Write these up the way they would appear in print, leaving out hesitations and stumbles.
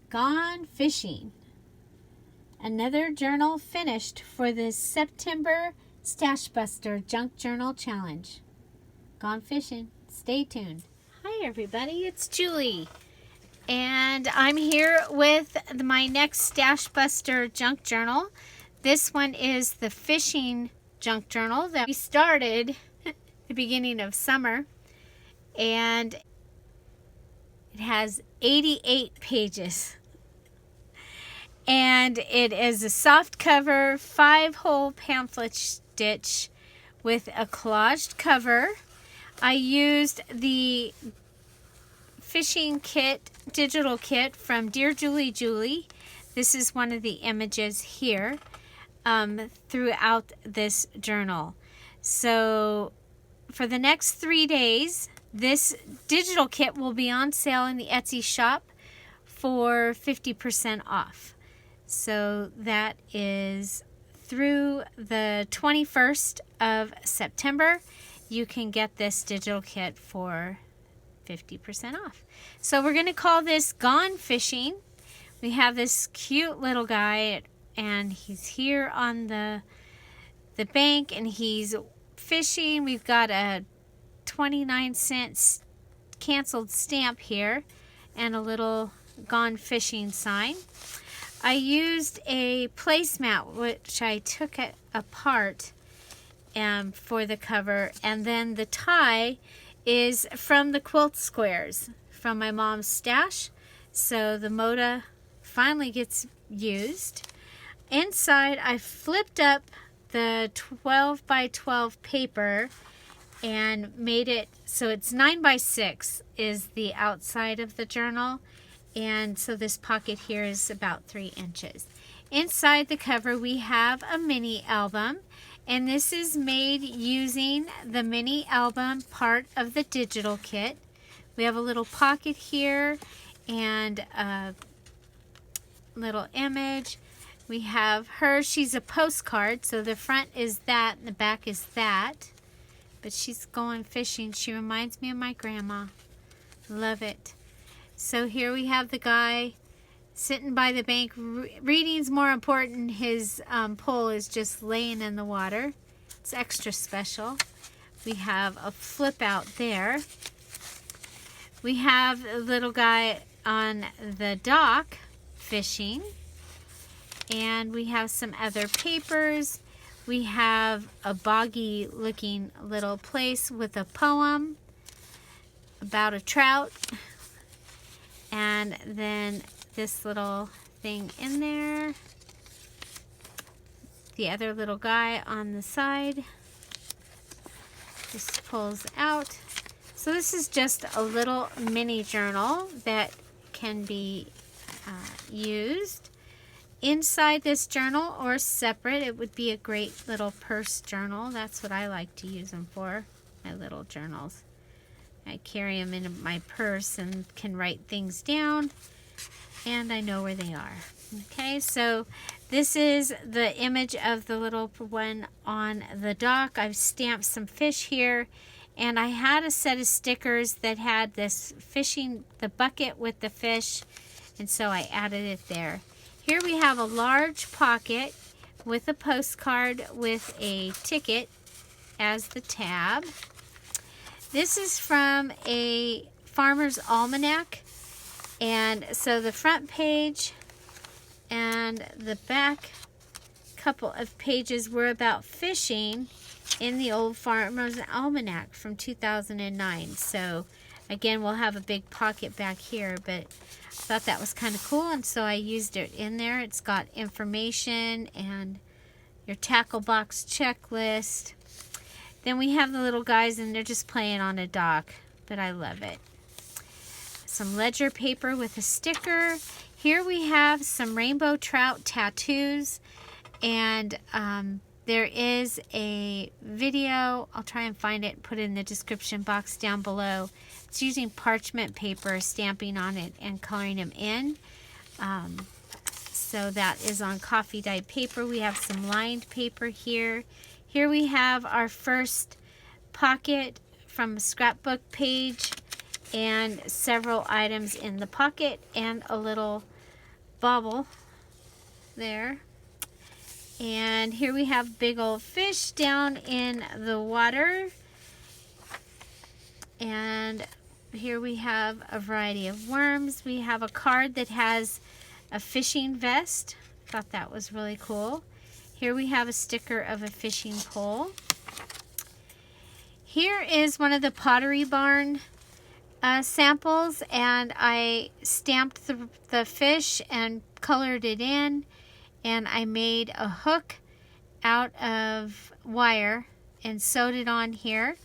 Gone fishing. Another journal finished for the September Stash Buster Junk Journal Challenge. Gone fishing. Stay tuned. Hi everybody, it's Julie. And I'm here with my next Stash Buster Junk Journal. This one is the fishing junk journal that we started at the beginning of summer. And it has 88 pages. And it is a soft cover, 5-hole pamphlet stitch with a collaged cover. I used the fishing kit, digital kit from Dearjuliejulie. This is one of the images here throughout this journal. So for the next 3 days, this digital kit will be on sale in the Etsy shop for 50% off. So that is through the 21st of September. You can get this digital kit for 50% off. So we're going to call this Gone Fishing. We have this cute little guy, and he's here on the bank, and he's fishing. We've got a 29-cent canceled stamp here and a little Gone Fishing sign. I used a placemat which I took it apart for the cover, and then the tie is from the quilt squares from my mom's stash, so the Moda finally gets used. Inside I flipped up the 12 by 12 paper and made it so it's 9 by 6 is the outside of the journal. And so this pocket here is about 3 inches. Inside the cover we have a mini album, and this is made using the mini album part of the digital kit. We have a little pocket here and a little image. We have her, she's a postcard, so the front is that and the back is that. But she's going fishing. She reminds me of my grandma. Love it. So here we have the guy sitting by the bank. Reading's more important. His pole is just laying in the water. It's extra special. We have a flip out there. We have a little guy on the dock fishing. And we have some other papers. We have a boggy looking little place with a poem about a trout. And then this little thing in there. The other little guy on the side. This pulls out. So this is just a little mini journal that can be used inside this journal or separate. It would be a great little purse journal. That's what I like to use them for, my little journals. I carry them in my purse and can write things down, and I know where they are. Okay, so this is the image of the little one on the dock. I've stamped some fish here, and I had a set of stickers that had this fishing, the bucket with the fish, and so I added it there. Here we have a large pocket with a postcard with a ticket as the tab. This is from a farmer's almanac, and so the front page and the back couple of pages were about fishing in the old farmer's almanac from 2009. So again, we'll have a big pocket back here, but I thought that was kind of cool, and so I used it in there. It's got information and your tackle box checklist. Then we have the little guys, and they're just playing on a dock, but I love it. Some ledger paper with a sticker. Here we have some rainbow trout tattoos, and there is a video. I'll try and find it and put it in the description box down below. It's using parchment paper, stamping on it and coloring them in. So that is on coffee dyed paper. We have some lined paper here. Here we have our first pocket from a scrapbook page and several items in the pocket and a little bobble there. And here we have big old fish down in the water. And here we have a variety of worms. We have a card that has a fishing vest. Thought that was really cool. Here we have a sticker of a fishing pole. Here is one of the Pottery Barn samples, and I stamped the fish and colored it in, and I made a hook out of wire and sewed it on here,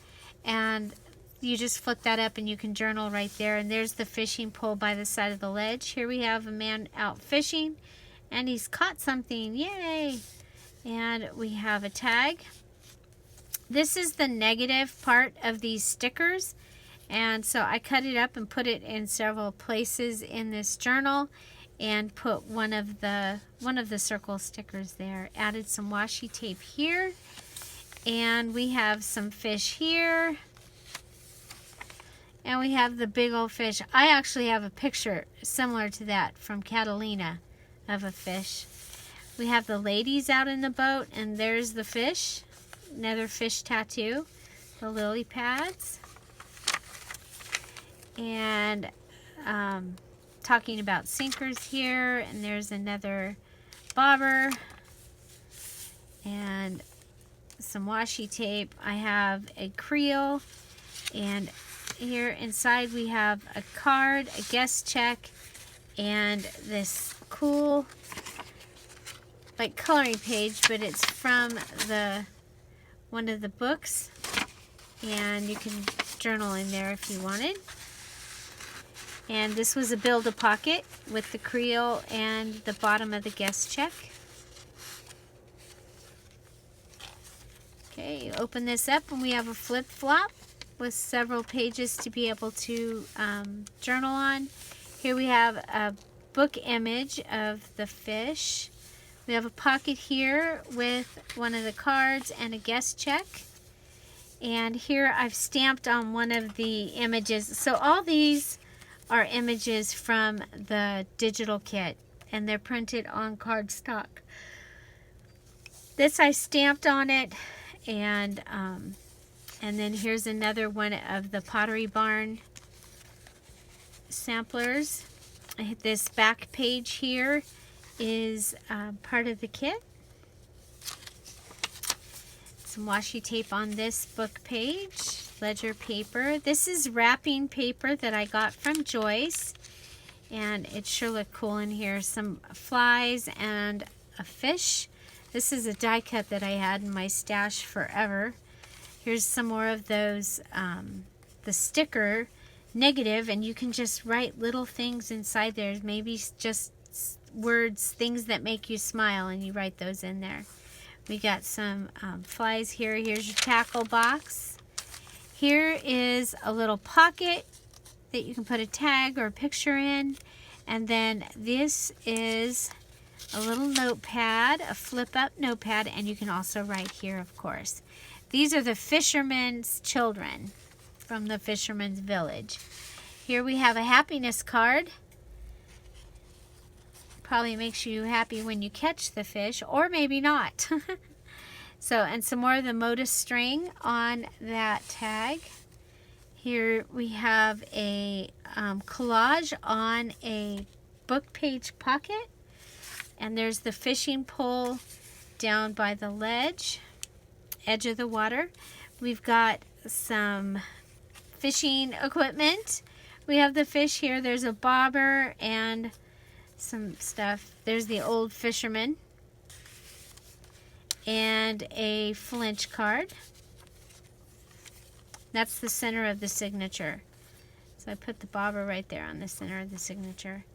and you just flip that up and you can journal right there. And there's the fishing pole by the side of the ledge. Here we have a man out fishing and he's caught something. Yay! And we have a tag. This is the negative part of these stickers, and so I cut it up and put it in several places in this journal and put one of the circle stickers there. Added some washi tape here, and we have some fish here, and we have the big old fish. I actually have a picture similar to that from Catalina of a fish. We have the ladies out in the boat, and there's the fish. Another fish tattoo, the lily pads, and talking about sinkers here, and there's another bobber and some washi tape. I have a creel, and here inside we have a card, a guest check, and this cool like coloring page, but it's from one of the books, and you can journal in there if you wanted. And this was a Build-A-Pocket with the creel and the bottom of the guest check. Okay, you open this up and we have a flip-flop with several pages to be able to journal on. Here we have a book image of the fish. We have a pocket here with one of the cards and a guest check. And here I've stamped on one of the images. So all these are images from the digital kit, and they're printed on cardstock. This I stamped on it, and then here's another one of the Pottery Barn samplers. This back page here is part of the kit. Some washi tape on this book page, ledger paper. This is wrapping paper that I got from Joyce, and it sure looked cool in here. Some flies and a fish. This is a die cut that I had in my stash forever. Here's some more of those, the sticker negative, and you can just write little things inside there, maybe just words, things that make you smile, and you write those in there. We got some flies here. Here's your tackle box. Here is a little pocket that you can put a tag or a picture in, and then this is a little notepad, a flip-up notepad, and you can also write here, of course. These are the fisherman's children from the fisherman's village. Here we have a happiness card. Probably makes you happy when you catch the fish, or maybe not. So, and some more of the Moda string on that tag. Here we have a collage on a book page pocket, and there's the fishing pole down by the ledge, edge of the water. We've got some fishing equipment. We have the fish here. There's a bobber and some stuff. There's the Old Fisherman and a flinch card. That's the center of the signature. So I put the bobber right there on the center of the signature.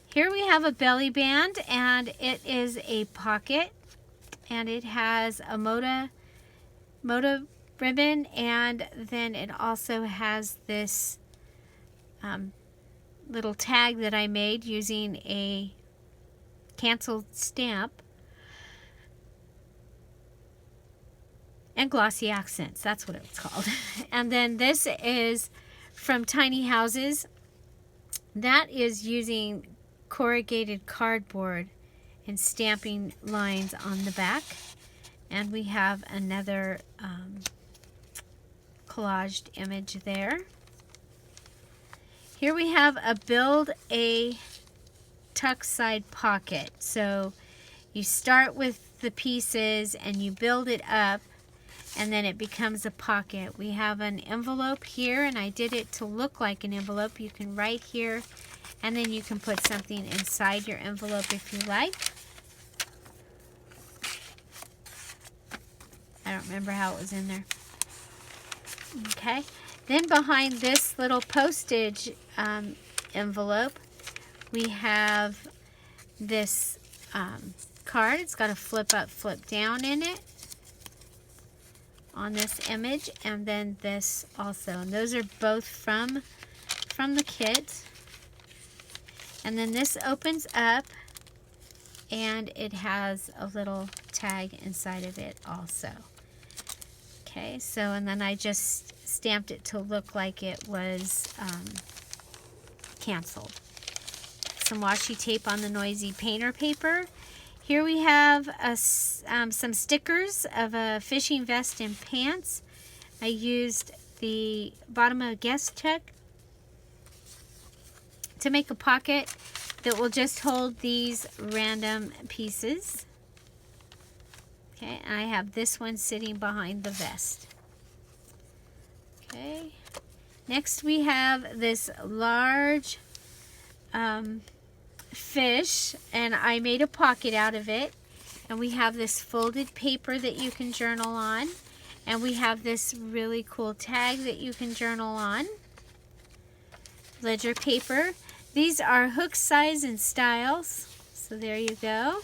Here we have a belly band, and it is a pocket, and it has a Moda ribbon, and then it also has this little tag that I made using a canceled stamp and glossy accents. That's what it's called. And then this is from Tiny Houses. That is using corrugated cardboard and stamping lines on the back. And we have another collaged image there. Here we have a build a tuck side pocket. So you start with the pieces and you build it up, and then it becomes a pocket. We have an envelope here, and I did it to look like an envelope. You can write here, and then you can put something inside your envelope if you like. I don't remember how it was in there. Okay. Then behind this little postage envelope, we have this card. It's got a flip up, flip down in it on this image, and then this also. And those are both from the kit. And then this opens up, and it has a little tag inside of it also. Okay, so, and then I just stamped it to look like it was canceled. Some washi tape on the noisy painter paper. Here we have some stickers of a fishing vest and pants. I used the bottom of a guest check to make a pocket that will just hold these random pieces. Okay, and I have this one sitting behind the vest. Okay, next we have this large fish, and I made a pocket out of it. And we have this folded paper that you can journal on, and we have this really cool tag that you can journal on. Ledger paper. These are hook size and styles, so there you go.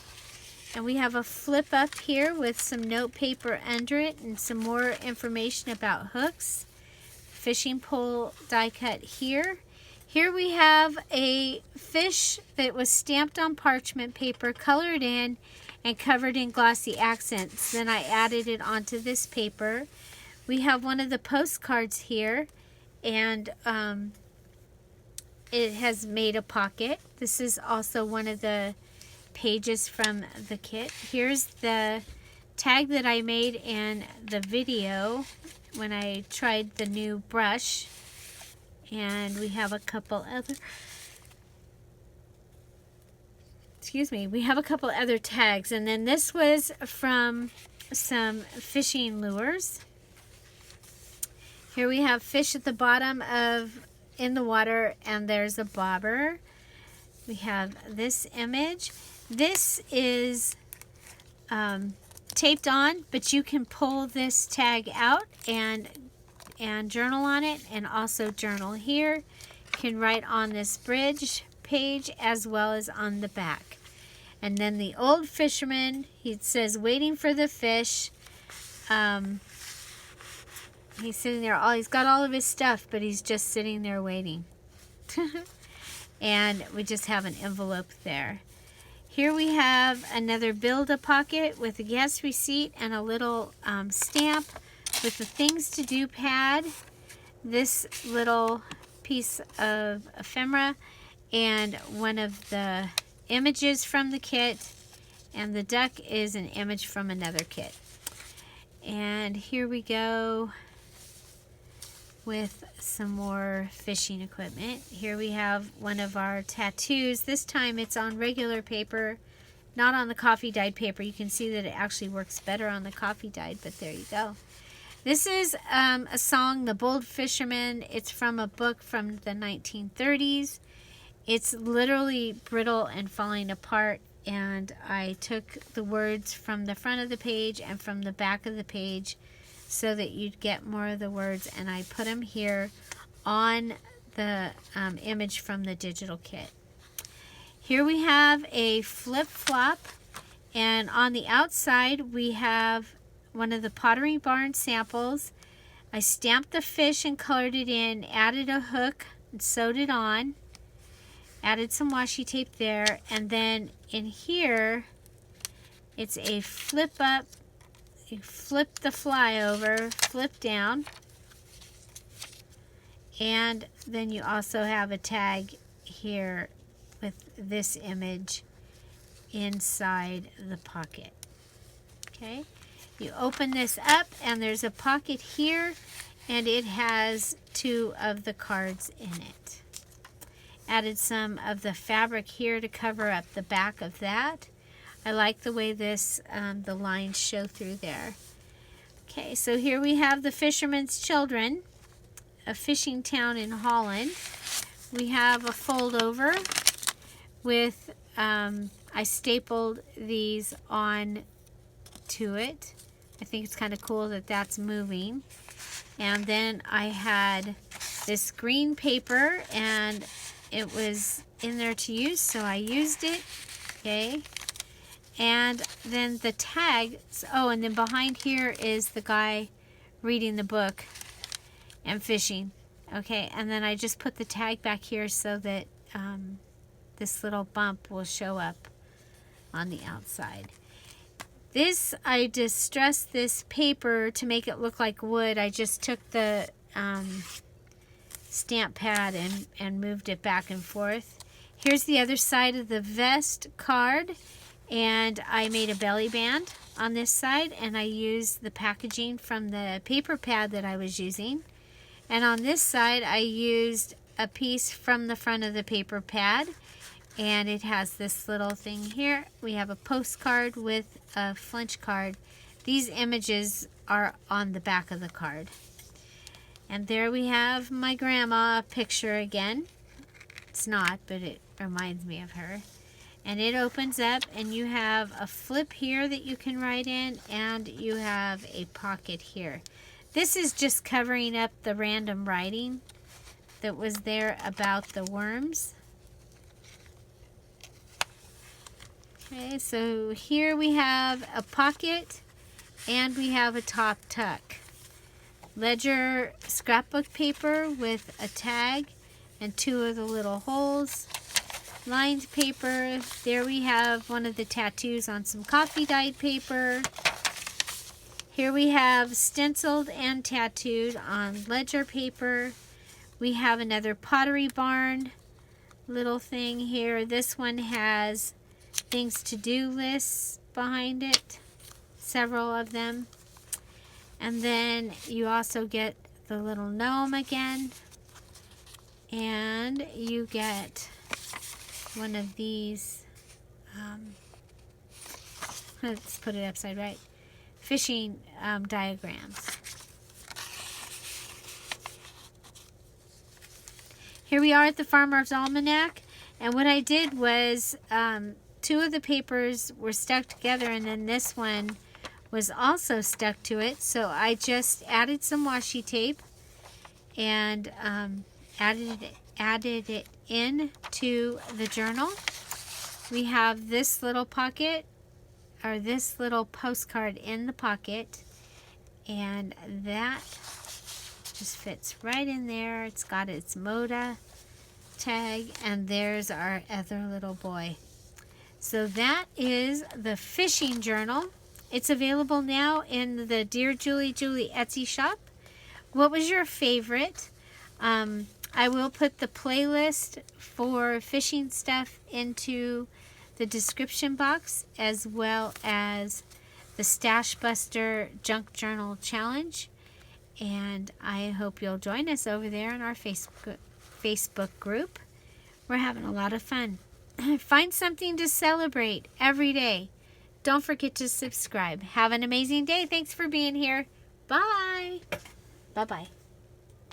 And we have a flip up here with some note paper under it and some more information about hooks. Fishing pole die cut here. Here we have a fish that was stamped on parchment paper, colored in, and covered in glossy accents. Then I added it onto this paper. We have one of the postcards here, and it has made a pocket. This is also one of the pages from the kit. Here's the tag that I made in the video when I tried the new brush. And we have a couple other, we have a couple other tags. And then this was from some fishing lures. Here we have fish at the bottom of in the water, and there's a bobber. We have this image. This is taped on, but you can pull this tag out and journal on it, and also journal here. You can write on this bridge page as well as on the back. And then the old fisherman, he says waiting for the fish. He's sitting there, he's got all of his stuff, but he's just sitting there waiting. And we just have an envelope there. Here we have another Build-A-Pocket with a guest receipt and a little stamp with the things to do pad, this little piece of ephemera, and one of the images from the kit, and the duck is an image from another kit. And here we go with some more fishing equipment. Here we have one of our tattoos. This time it's on regular paper, not on the coffee dyed paper. You can see that it actually works better on the coffee dyed, but there you go. This is a song, The Bold Fisherman. It's from a book from the 1930s. It's literally brittle and falling apart, and I took the words from the front of the page and from the back of the page so that you'd get more of the words, and I put them here on the image from the digital kit. Here we have a flip-flop, and on the outside we have one of the Pottery Barn samples. I stamped the fish and colored it in, added a hook and sewed it on, added some washi tape there, and then in here it's a flip up. You flip the fly over, flip down, and then you also have a tag here with this image inside the pocket. Okay, you open this up and there's a pocket here, and it has 2 of the cards in it. Added some of the fabric here to cover up the back of that. I like the way this the lines show through there. Okay, so here we have the Fisherman's Children, a fishing town in Holland. We have a fold over with, I stapled these on to it. I think it's kind of cool that that's moving. And then I had this green paper, and it was in there to use, so I used it. Okay. And then the tags, oh, and then behind here is the guy reading the book and fishing. Okay, and then I just put the tag back here so that this little bump will show up on the outside. This, I distressed this paper to make it look like wood. I just took the stamp pad and moved it back and forth. Here's the other side of the vest card, and I made a belly band on this side, and I used the packaging from the paper pad that I was using. And on this side, I used a piece from the front of the paper pad, and it has this little thing here. We have a postcard with a flinch card. These images are on the back of the card. And there we have my grandma picture again. It's not, but it reminds me of her. And it opens up, and you have a flip here that you can write in, and you have a pocket here. This is just covering up the random writing that was there about the worms. Okay, so here we have a pocket, and we have a top tuck. Ledger scrapbook paper with a tag and 2 of the little holes. Lined paper. There we have one of the tattoos on some coffee dyed paper. Here we have stenciled and tattooed on ledger paper. We have another Pottery Barn little thing here. This one has things to do lists behind it, several of them. And then you also get the little gnome again, and you get one of these, let's put it upside right, fishing diagrams. Here we are at the Farmer's Almanac, and what I did was 2 of the papers were stuck together, and then this one was also stuck to it, so I just added some washi tape and added it into the journal. We have this little pocket, or this little postcard in the pocket, and that just fits right in there. It's got its Moda tag, and there's our other little boy. So that is the fishing journal. It's available now in the Dearjuliejulie Etsy shop. What was your favorite? I will put the playlist for fishing stuff into the description box, as well as the Stash Buster Junk Journal Challenge. And I hope you'll join us over there in our Facebook group. We're having a lot of fun. Find something to celebrate every day. Don't forget to subscribe. Have an amazing day. Thanks for being here. Bye. Bye-bye.